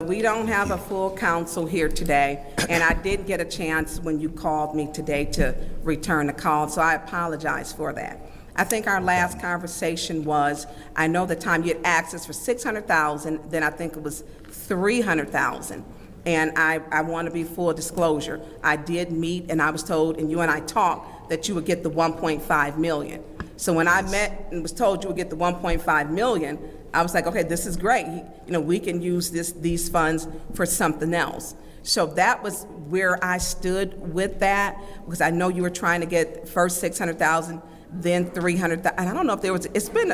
we don't have a full council here today, and I did get a chance when you called me today to return the call, so I apologize for that. I think our last conversation was, I know the time you had asked us for $600,000, then I think it was $300,000. And I want to be full disclosure. I did meet, and I was told, and you and I talked, that you would get the 1.5 million. So when I met and was told you would get the 1.5 million, I was like, okay, this is great. We can use these funds for something else. So that was where I stood with that, because I know you were trying to get first 600,000, then 300,000. And I don't know if there was, it's been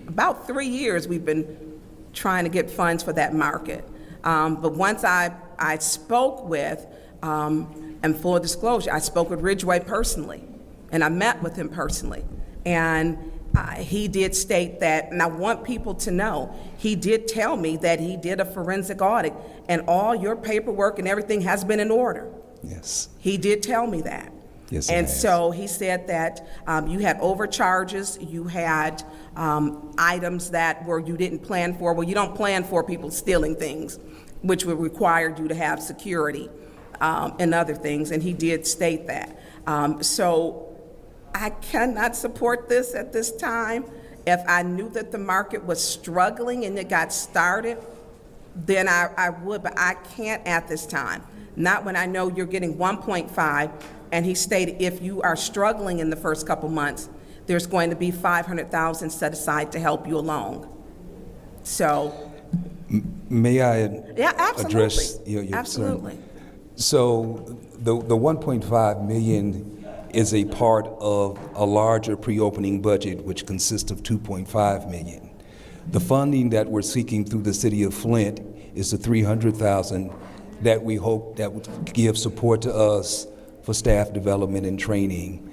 about 3 years we've been trying to get funds for that market. But once I spoke with, and full disclosure, I spoke with Ridgeway personally, and I met with him personally. And he did state that, and I want people to know, he did tell me that he did a forensic audit, and all your paperwork and everything has been in order. Yes. He did tell me that. Yes, and so he said that you had overcharges, you had items that you didn't plan for. Well, you don't plan for people stealing things, which would require you to have security and other things, and he did state that. So I cannot support this at this time. If I knew that the market was struggling and it got started, then I would, but I can't at this time. Not when I know you're getting 1.5, and he stated if you are struggling in the first couple months, there's going to be 500,000 set aside to help you along. So, may I address your absolutely. concern? So the 1.5 million is a part of a larger pre-opening budget, which consists of 2.5 million. The funding that we're seeking through the city of Flint is the 300,000 that we hope that would give support to us for staff development and training.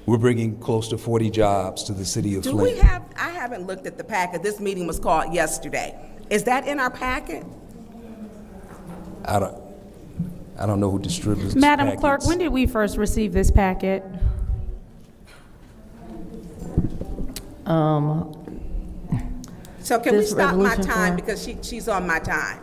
We're bringing close to 40 jobs to the city of Flint. I haven't looked at the packet. This meeting was called yesterday. Is that in our packet? I don't know who distributes Madam packets. Clerk, when did we first receive this packet? So can we stop my time, because she's on my time,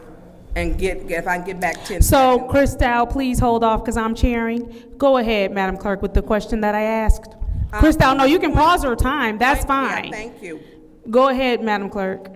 and if I can get back 10 So, seconds. Christal, please hold off because I'm chairing. Go ahead, Madam Clerk, with the question that I asked. Christal, no, you can pause her time. That's fine. Yeah, thank you. Go ahead, Madam Clerk.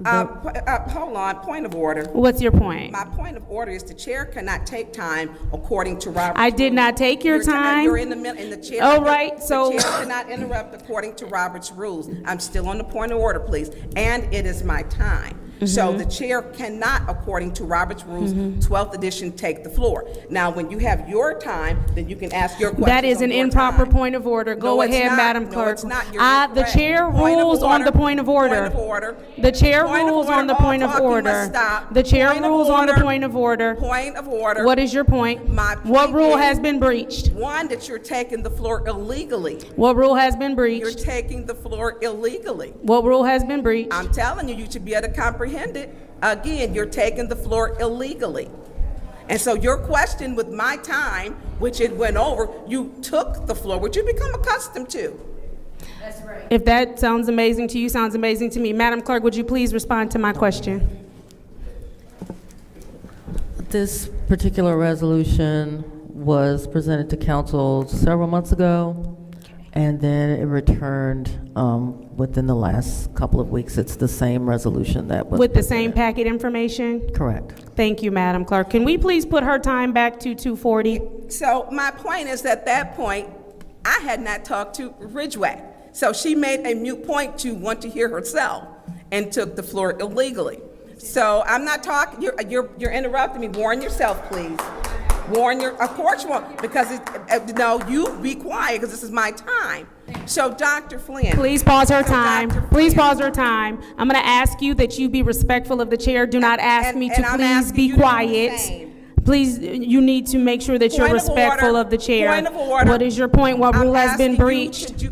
Hold on, point of order. What's your point? My point of order is the chair cannot take time according to Robert's I did rules. not take your time. You're in the middle, in the chair. Oh, right, so- The chair cannot interrupt according to Robert's rules. I'm still on the point of order, please, and it is my time. So the chair cannot, according to Robert's rules, 12th edition, take the floor. Now, when you have your time, then you can ask your questions. That is on an your improper time. point of order. Go No, it's ahead, not. Madam No, Clerk. it's not. You're The incorrect. chair Point of rules on order. the point of order. Point of order. The chair Point of rules order. on the All point of talking must order. stop. The chair Point of rules on the order. point of order. Point of order. What is your point? My What point rule is- has been breached? One, that you're taking the floor illegally. What rule has been You're breached? taking the floor illegally. What rule has been breached? I'm telling you, you should be able to comprehend it. Again, you're taking the floor illegally. And so your question with my time, which it went over, you took the floor, which you become accustomed to. If that sounds amazing to you, sounds amazing to me. Madam Clerk, would you please respond to my question? This particular resolution was presented to council several months ago, and then it returned within the last couple of weeks. It's the same resolution that was With the same presented. packet information? Correct. Thank you, Madam Clerk. Can we please put her time back to 2:40? So my point is, at that point, I had not talked to Ridgeway. So she made a mute point to want to hear herself and took the floor illegally. So I'm not talking, you're interrupting me. Warn yourself, please. Of course you won't, because no, you be quiet, because this is my time. So Dr. Flynn. Please pause her So time. Dr. Please Flynn. pause her time. I'm going to ask you that you be respectful of the chair. Do not ask me to And I'm please asking be you to do the quiet. same. Please, you need to make sure that you're Point of respectful order. of the chair. Point of order. What is your point? What rule has been breached?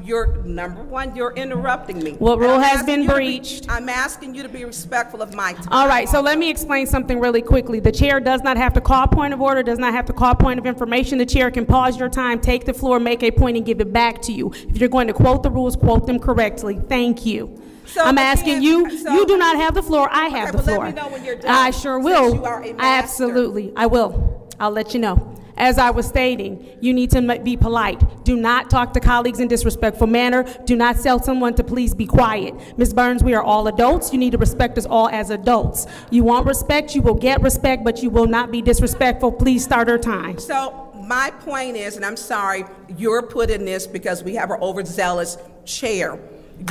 You're, number one, you're interrupting me. What And rule I'm has asking been you to be- breached? I'm asking you to be respectful of my time. All right, so let me explain something really quickly. The chair does not have to call point of order, does not have to call point of information. The chair can pause your time, take the floor, make a point, and give it back to you. If you're going to quote the rules, quote them correctly. Thank you. So I'm again, asking you, so- you do not have the floor, I have Okay, the well, let floor. me know when you're done, I sure since will. you are a master. Absolutely, I will. I'll let you know. As I was stating, you need to be polite. Do not talk to colleagues in disrespectful manner. Do not tell someone to please be quiet. Ms. Burns, we are all adults. You need to respect us all as adults. You want respect, you will get respect, but you will not be disrespectful. Please start our time. So my point is, and I'm sorry, you're put in this because we have an overzealous chair.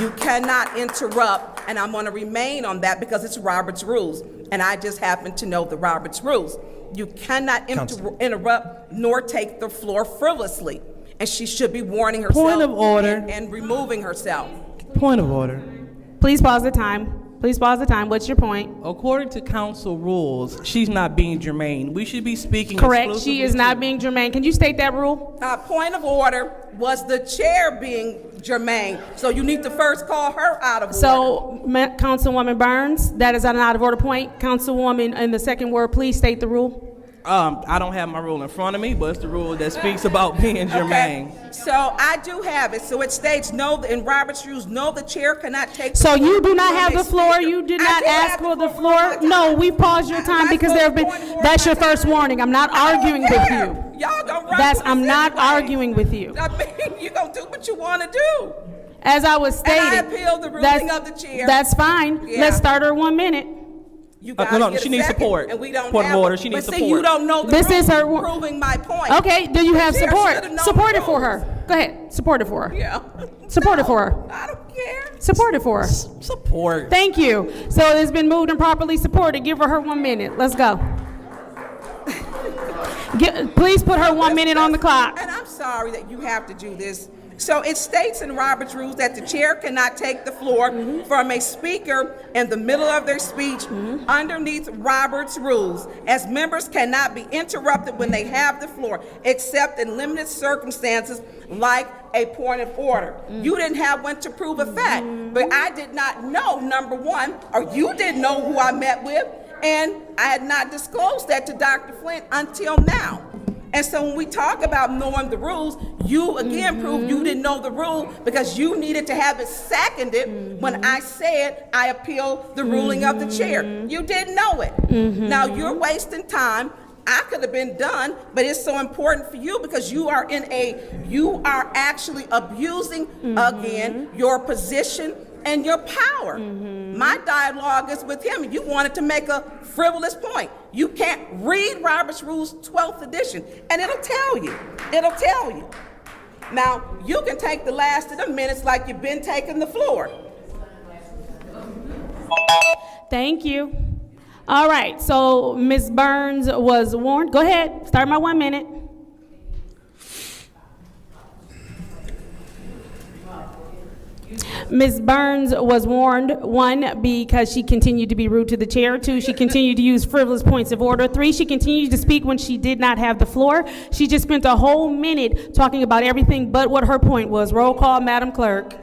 You cannot interrupt, and I'm going to remain on that because it's Robert's rules, and I just happen to know the Robert's rules. You cannot interrupt nor take the floor frivolously, and she should be warning herself. Point of order. And removing herself. Point of order. Please pause the time. Please pause the time. What's your point? According to council rules, she's not being germane. We should be speaking Correct, she exclusively is not to- being germane. Can you state that rule? Point of order was the chair being germane, so you need to first call her out of order. So, Councilwoman Burns, that is an out of order point. Councilwoman, in the second word, please state the rule. I don't have my rule in front of me, but it's the rule that speaks about being germane. Okay, so I do have it. So it states, no, in Robert's rules, no, the chair cannot take. So the you do floor not from have a the floor, speaker. you did I not do have ask for the one floor? more time. No, we paused your time Am I because there have been, supposed to point that's more your first time? warning. I'm not I don't arguing with care. you. Y'all gonna run That's, with I'm this not anyway. arguing with you. I mean, you gonna do what you wanna do. As I was And I stating. appeal the ruling that's- of the chair. That's fine. Yeah. Let's start her 1 minute. You No, gotta no, get she a needs second, support. and we don't Point of have order, it. she needs But see, support. you don't know the This is her rules, wa- proving my point. Okay, do you have The chair support? should've known Support the it for rules. her. Go ahead, support it for her. Yeah. Support it for her. I don't care. Support it for her. Support. Thank you. So it's been moved and properly supported. Give her 1 minute. Let's go. Please put her 1 minute on the clock. And I'm sorry that you have to do this. So it states in Robert's rules that the chair cannot take the floor from a speaker in the middle of their speech underneath Robert's rules, as members cannot be interrupted when they have the floor, except in limited circumstances like a point of order. You didn't have one to prove a fact, but I did not know, number one, or you didn't know who I met with, and I had not disclosed that to Dr. Flint until now. And so when we talk about knowing the rules, you again proved you didn't know the rule because you needed to have it seconded when I said I appeal the ruling of the chair. You didn't know it. Now you're wasting time. I could have been done, but it's so important for you because you are actually abusing again your position and your power. My dialogue is with him. You wanted to make a frivolous point. You can't read Robert's Rules 12th edition, and it'll tell you. It'll tell you. Now, you can take the last of the minutes like you've been taking the floor. Thank you. All right, so Ms. Burns was warned. Go ahead, start my 1 minute. Ms. Burns was warned, 1, because she continued to be rude to the chair. 2, she continued to use frivolous points of order. 3, she continued to speak when she did not have the floor. She just spent a whole minute talking about everything but what her point was. Roll call, Madam Clerk.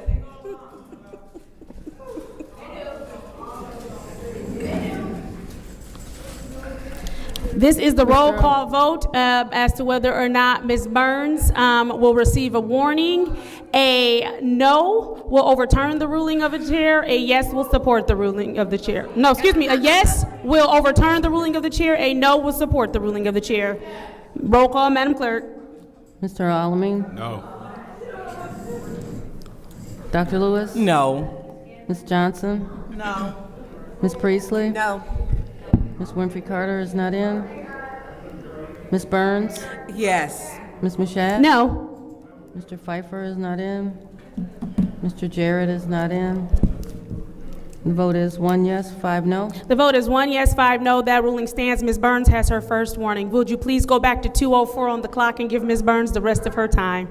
This is the roll call vote as to whether or not Ms. Burns will receive a warning. A no will overturn the ruling of the chair. A yes will support the ruling of the chair. No, excuse me. A yes will overturn the ruling of the chair. A no will support the ruling of the chair. Roll call, Madam Clerk. Mr. Alamin? No. Dr. Lewis? No. Ms. Johnson? No. Ms. Priestley? No. Ms. Winfrey Carter is not in. Ms. Burns? Yes. Ms. Mushatt? No. Mr. Pfeiffer is not in. Mr. Jarrett is not in. The vote is 1 yes, 5 no. The vote is 1 yes, 5 no. That ruling stands. Ms. Burns has her first warning. Would you please go back to 2:04 on the clock and give Ms. Burns the rest of her time?